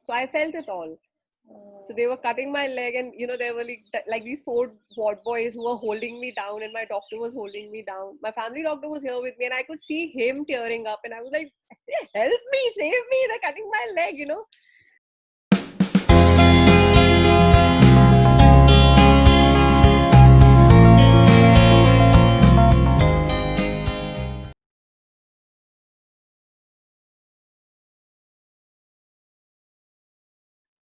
So I felt it all. So they were cutting my leg, and there were like these four ward boys who were holding me down, and my doctor was holding me down. My family doctor was here with me, and I could see him tearing up, and I was like, "Help me, save me! They're cutting my leg."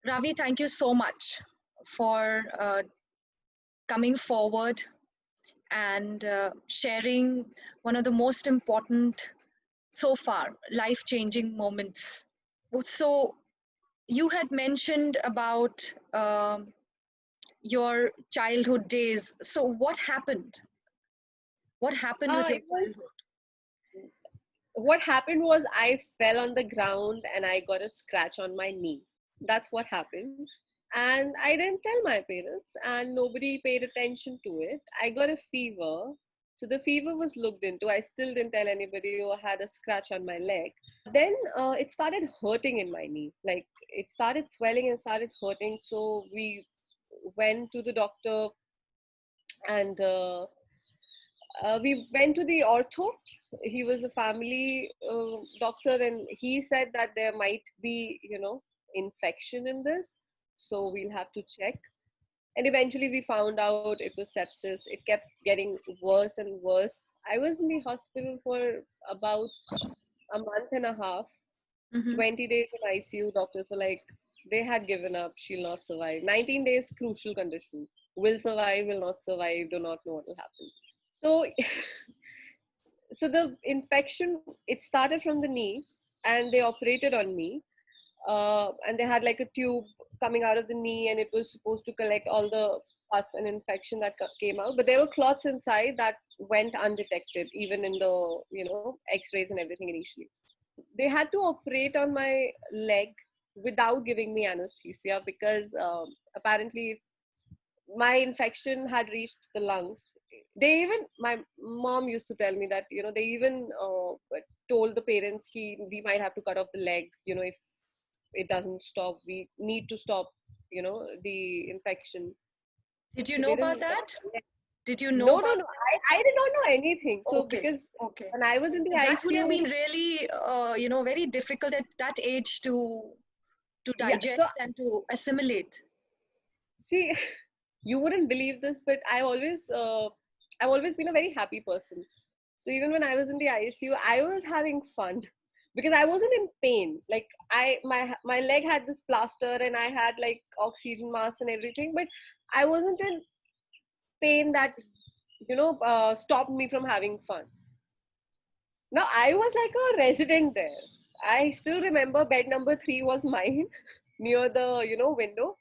Ravi, thank you so much for coming forward and sharing one of the most important so far life changing moments. So, you had mentioned about your childhood days. So, what happened? What happened with your It was childhood? what happened was I fell on the ground and I got a scratch on my knee. That's what happened. And I didn't tell my parents, and nobody paid attention to it. I got a fever. So the fever was looked into. I still didn't tell anybody, or had a scratch on my leg. Then it started hurting in my knee. Like it started swelling and started hurting. So we went to the doctor, and we went to the ortho. He was a family doctor, and he said that there might be infection in this, so we'll have to check. And eventually we found out it was sepsis. It kept getting worse and worse. I was in the hospital for about a month and a half. Mm-hmm. 20 days in ICU. Doctors were like, they had given up, she'll not survive. 19 days, crucial condition. Will survive, will not survive, do not know what will happen. So so the infection, it started from the knee, and they operated on me. And they had like a tube coming out of the knee, and it was supposed to collect all the pus and infection that came out, but there were clots inside that went undetected even in the x-rays and everything initially. They had to operate on my leg without giving me anesthesia, because apparently my infection had reached the lungs. They even, my mom used to tell me that they even told the parents we might have to cut off the leg, if it doesn't stop, we need to stop the infection. Did you So know they about didn't cut that? off the leg. Did you know No, no, about no, I did not know anything. So Okay, because okay. when I was in the That would have ICU, been really, very difficult at that age to yeah. So digest and to assimilate. see, you wouldn't believe this, but I've always been a very happy person. So even when I was in the ICU, I was having fun because I wasn't in pain. Like my leg had this plaster, and I had like oxygen mask and everything, but I wasn't in pain that stopped me from having fun. Now I was like a resident there. I still remember bed number 3 was mine near the window.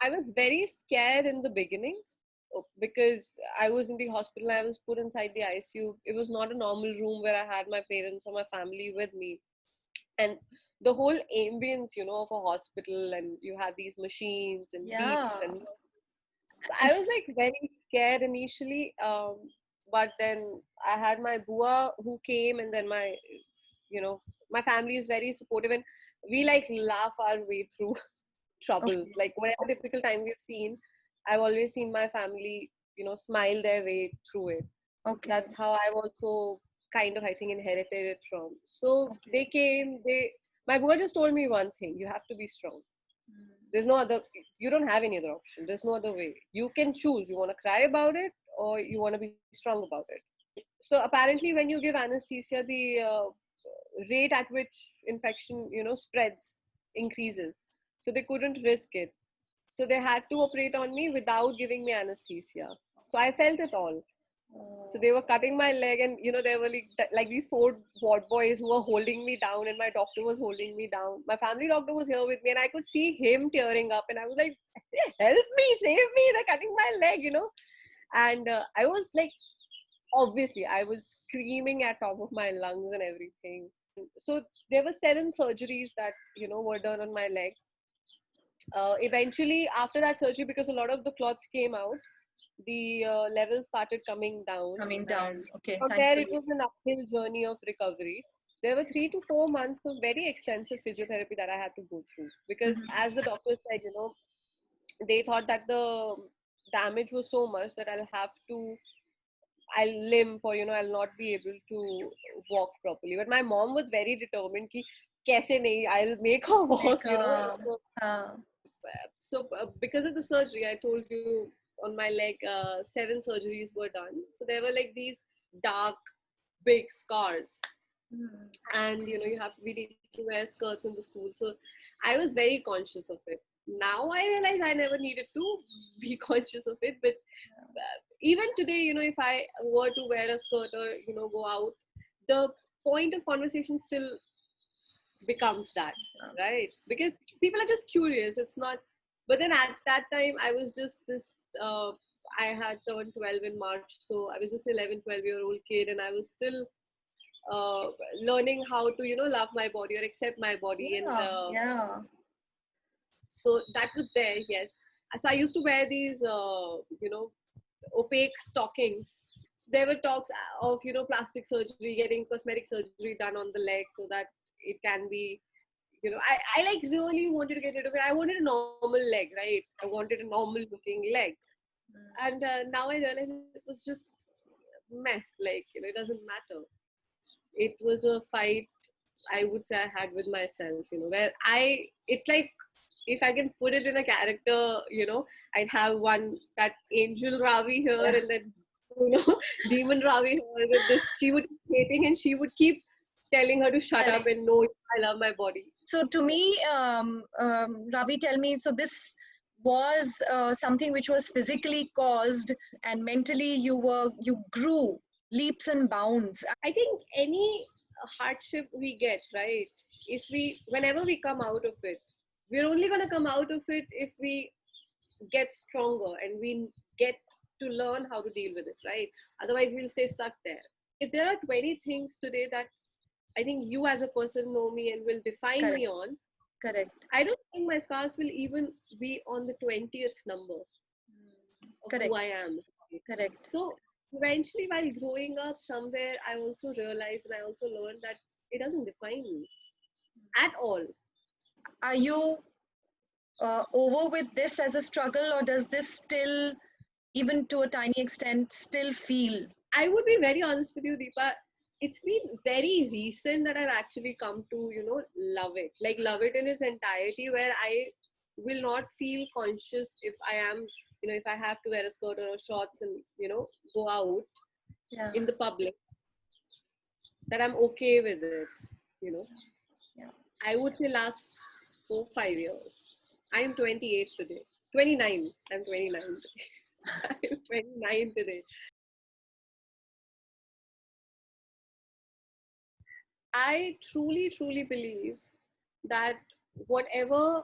I was very scared in the beginning, because I was in the hospital. I was put inside the ICU. It was not a normal room where I had my parents or my family with me. And the whole ambience, of a hospital, and you have these machines and beeps, Yeah. and so I was like very scared initially. But then I had my bua who came, and then my family is very supportive, and we like laugh our way through troubles. Okay. Like whatever Okay. difficult time we've seen, I've always seen my family, smile their way through it. Okay. That's how I've also kind of, I think, inherited it from. So Okay. they came, my boy just told me one thing: you have to be strong. Mm. There's no other, you don't have any other option. There's no other way. You can choose. You want to cry about it, or you want to be strong about it. So apparently, when you give anesthesia, the rate at which infection, spreads increases. So they couldn't risk it. So they had to operate on me without giving me anesthesia. So I felt it all. So Oh. they were cutting my leg, and there were like these four ward boys who were holding me down, and my doctor was holding me down. My family doctor was here with me, and I could see him tearing up, and I was like, "Help me, save me! They're cutting my leg." And I was like, obviously, I was screaming at top of my lungs and everything. So there were 7 surgeries that were done on my leg. Eventually, after that surgery, because a lot of the clots came out, the levels started coming down, Coming down. and Okay. from there it Thankfully. was an uphill journey of recovery. there were 3 to 4 months of very extensive physiotherapy that I had to go through, because Mhm. as the doctor said, they thought that the damage was so much that I'll limp, or I'll not be able to walk properly. But my mom was very determined कि कैसे नहीं, I'll make her Make walk. uh, So because of the surgery, I told you, on my leg, 7 surgeries were done. So there were like these dark, big scars, mm, and we need to wear skirts in the school. So I was very conscious of it. Now I realize I never needed to be conscious of it, but even today, if I were to wear a skirt, or go out, the point of conversation still becomes that, right? Because people are just curious. It's not. But then at that time, I was just this. Uh, I had turned 12 in March, so I was just 11, 12-year-old kid, and I was still uh, learning how to love my body or accept my body, and yeah, yeah. so that was there. Yes. So I used to wear these opaque stockings. So there were talks of plastic surgery, getting cosmetic surgery done on the leg, so that it can be, I like really wanted to get rid of it. I wanted a normal leg, right? I wanted a normal looking leg. And now I realize it was just meh, like it doesn't matter. It was a fight, I would say, I had with myself, where it's like, if I can put it in a character, I'd have that angel Ravi here, Yeah. and then, demon Ravi here. She would keep hating, and she would keep telling her to shut up Correct. and no, I love my body. So to me, Ravi, tell me, so this was something which was physically caused, and mentally you grew leaps and bounds. I think any hardship we get, right? Whenever we come out of it, we're only going to come out of it if we get stronger and we get to learn how to deal with it, right? Otherwise, we'll stay stuck there. If there are 20 things today that I think you as a person know me and will define Correct. me on, Correct. I don't think my scars will even be on the 20th number of who I Correct. am. Correct. So eventually, while growing up, somewhere I also realized and I also learned that it doesn't define me at all. Are you over with this as a struggle, or does this still, even to a tiny extent, still feel? I would be very honest with you, Deepa. It's been very recent that I've actually come to, love it. Like, love it in its entirety, where I will not feel conscious if I am, if I have to wear a skirt or shorts and, go out Yeah. in the public, that I'm okay with it, you know. Yeah. I would say last 4, 5 years. I'm 28 today. 29. I'm 29 today. I'm 29 today. I truly, truly believe that whatever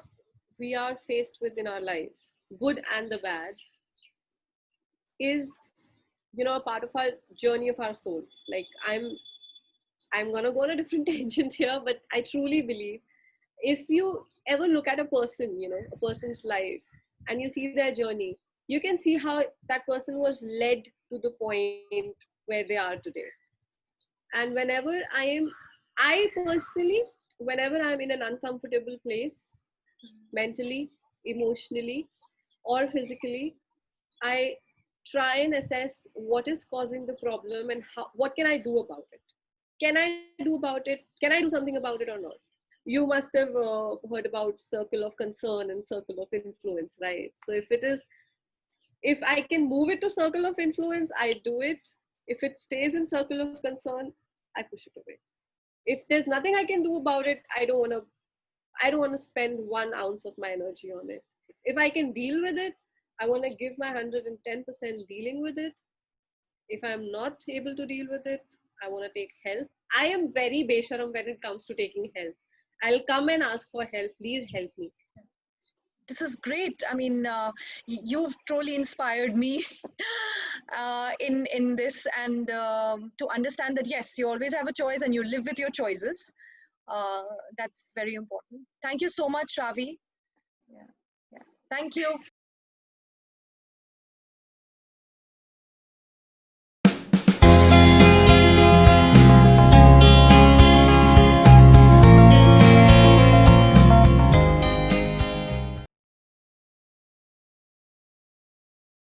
we are faced with in our lives, good and the bad, is a part of our journey of our soul. Like, I'm gonna go on a different tangent here, but I truly believe, if you ever look at a person, a person's life, and you see their journey, you can see how that person was led to the point where they are today. And I personally, whenever I'm in an uncomfortable place, mentally, emotionally, or physically, I try and assess what is causing the problem and what can I do about it. Can I do about it? Can I do something about it or not? You must have heard about circle of concern and circle of influence, right? So if I can move it to circle of influence, I do it. If it stays in circle of concern, I push it away. If there's nothing I can do about it, I don't want to spend 1 ounce of my energy on it. If I can deal with it, I want to give my 110% dealing with it. If I'm not able to deal with it, I want to take help. I am very besharam when it comes to taking help. I'll come and ask for help. Please help me. This is great. I mean, you've truly inspired me in this, and to understand that yes, you always have a choice and you live with your choices. That's very important. Thank you so much, Ravi. Yeah, yeah. Thank you.